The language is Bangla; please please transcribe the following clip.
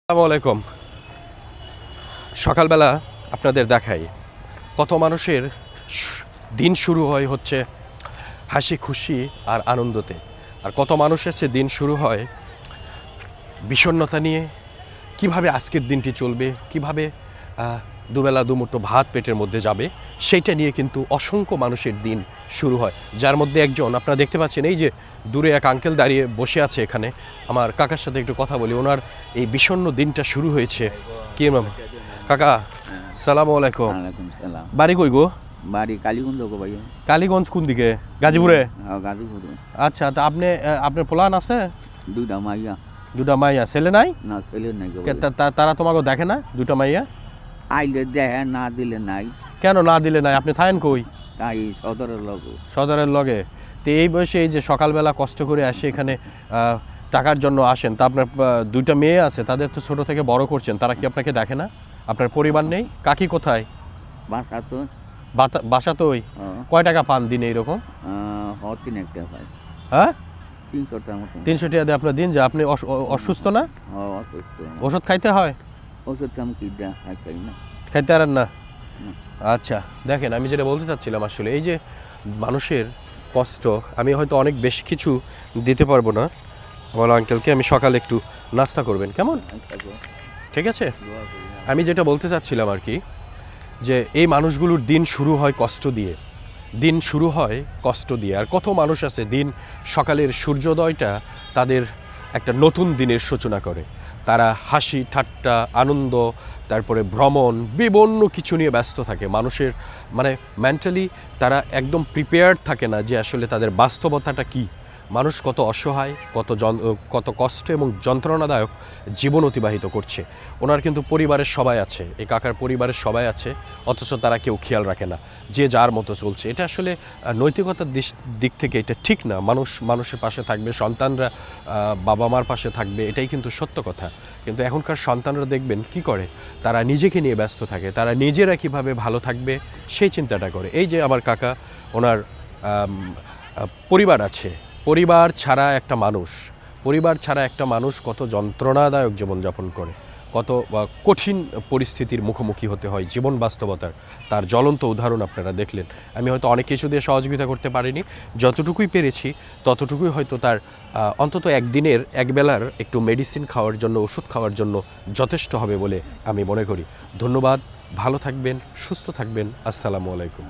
আসসালামু আলাইকুম। সকালবেলা আপনাদের দেখাই কত মানুষের দিন শুরু হচ্ছে হাসি খুশি আর আনন্দতে, আর কত মানুষের দিন শুরু হয় বিষণ্ণতা নিয়ে। কিভাবে আজকের দিনটি চলবে, কিভাবে দুবেলা দুমুঠো ভাত পেটের মধ্যে যাবে, সেইটা নিয়ে কিন্তু অসংখ্য মানুষের দিন শুরু হয়। যার মধ্যে একজন আপনারা দেখতে পাচ্ছেন, এই যে দূরে এক আঙ্কেল দাঁড়িয়ে বসে আছে এখানে। আমার কাকার সাথে একটু কথা বলি। ওনার এই বিষণ্ণ দিনটা শুরু হয়েছে কি কাকা? সালামু আলাইকুম। বাড়ি কই গো? বাড়ি কালীগঞ্জ গো ভাই। কালীগঞ্জ কোন দিকে? গাজীপুরে? গাজীপুরে। আচ্ছা, তা আপনার প্লান আছে? দুইটা মাইয়া। দুটা মাইয়া? ছেলে নাই? না, ছেলে নাই গো। তারা তোমাকে দেখে না? দুটা মাইয়া আইলে দেখে, না দিলে নাই। কেন না দিলে নাই? আপনি থাকেন কই? তাই সদরের লগে। সদরের লগে? তো এই বয়সে এই যে সকালবেলা কষ্ট করে আসে এখানে টাকার জন্য আসেন, তা আপনার দুইটা মেয়ে আছে, তাদের তো ছোট থেকে বড় করছেন, তারা কি আপনাকে দেখে না? আপনার পরিবার নেই? কাকি কোথায়? বাসা তো। বাসা তো ওই। কয় টাকা পান দিনে এরকম? 3 টাকা পাই। হ্যাঁ, 300 টাকা মতো। 300 টাকা দিয়ে আপনার দিন যায়? আপনি অসুস্থ না? অসুস্থ। ওষুধ খাইতে হয়? ওষুধ আমি কি খাই না। খাইতে পারেন না? আচ্ছা, দেখেন আমি যেটা বলতে চাচ্ছিলাম, আসলে এই যে মানুষের কষ্ট, আমি হয়তো অনেক বেশি কিছু দিতে পারবো না। বলো আঙ্কেলকে আমি সকালে একটু নাস্তা করবেন, কেমন? ঠিক আছে। আমি যেটা বলতে চাচ্ছিলাম আর কি, যে এই মানুষগুলোর দিন শুরু হয় কষ্ট দিয়ে, দিন শুরু হয় কষ্ট দিয়ে। আর কত মানুষ আছে দিন সকালের সূর্যোদয়টা তাদের একটা নতুন দিনের সূচনা করে। তারা হাসি ঠাট্টা আনন্দ, তারপরে ভ্রমণ, বিভিন্ন কিছু নিয়ে ব্যস্ত থাকে। মানুষের মানে মেন্টালি তারা একদম প্রিপেয়ার্ড থাকে না যে আসলে তাদের বাস্তবতাটা কী। মানুষ কত অসহায়, কত কষ্ট এবং যন্ত্রণাদায়ক জীবন অতিবাহিত করছে। ওনার কিন্তু পরিবারের সবাই আছে, এই কাকার পরিবারের সবাই আছে, অথচ তারা কেউ খেয়াল রাখে না, যে যার মতো চলছে। এটা আসলে নৈতিকতার দিক থেকে এটা ঠিক না। মানুষের পাশে থাকবে, সন্তানরা বাবা মার পাশে থাকবে, এটাই কিন্তু সত্য কথা। কিন্তু এখনকার সন্তানরা দেখবেন কি করে, তারা নিজেকে নিয়ে ব্যস্ত থাকে, তারা নিজেরা কিভাবে ভালো থাকবে সেই চিন্তাটা করে। এই যে আমার কাকা, ওনার পরিবার আছে। পরিবার ছাড়া একটা মানুষ কত যন্ত্রণাদায়ক জীবনযাপন করে, কত কঠিন পরিস্থিতির মুখোমুখি হতে হয় জীবন বাস্তবতার। তার জ্বলন্ত উদাহরণ আপনারা দেখলেন। আমি হয়তো অনেক কিছু দিয়ে সহযোগিতা করতে পারিনি, যতটুকুই পেরেছি ততটুকুই হয়তো তার অন্তত একদিনের একবেলার একটু মেডিসিন খাওয়ার জন্য, ওষুধ খাওয়ার জন্য যথেষ্ট হবে বলে আমি মনে করি। ধন্যবাদ, ভালো থাকবেন, সুস্থ থাকবেন। আসসালামু আলাইকুম।